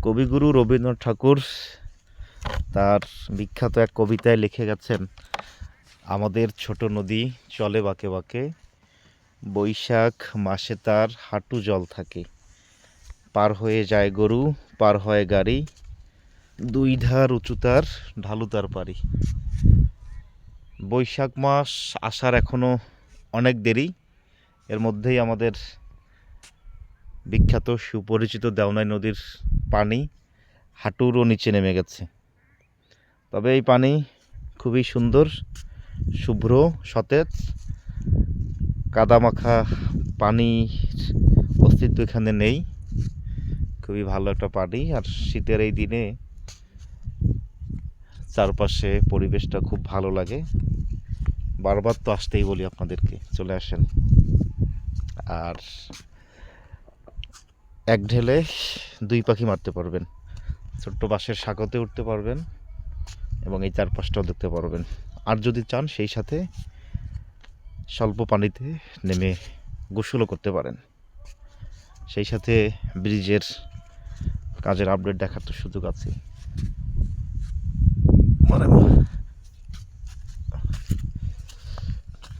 কবিগুরু রবীন্দ্রনাথ ঠাকুর তার বিখ্যাত এক কবিতায় লিখে গেছেন, আমাদের ছোট নদী চলে বাঁকে বাঁকে, বৈশাখ মাসে তার হাঁটু জল থাকে, পার হয়ে যায় গরু, পার হয় গাড়ি, দুই ধার উঁচু তার, ঢালু তার পারি। বৈশাখ মাস আসার এখনো অনেক দেরি, এর মধ্যেই আমাদের বিখ্যাত সুপরিচিত দেওনাই নদীর পানি হাঁটুরও নিচে নেমে গেছে। তবে এই পানি খুবই সুন্দর, শুভ্র, সতেজ, কাদামাখা পানির অস্তিত্ব এখানে নেই। খুবই ভালো একটা পানি। আর শীতের এই দিনে চারপাশে পরিবেশটা খুব ভালো লাগে। বারবার তো আসতেই বলি আপনাদেরকে, চলে আসেন। আর এক ঢেলে দুই পাখি মারতে পারবেন, ছোট্ট বাঁশের সাঁকোতে উঠতে পারবেন এবং এই চারপাশটাও দেখতে পারবেন। আর যদি চান সেই সাথে স্বল্প পানিতে নেমে গোসলও করতে পারেন। সেই সাথে ব্রিজের কাজের আপডেট দেখার তো সুযোগ আছে।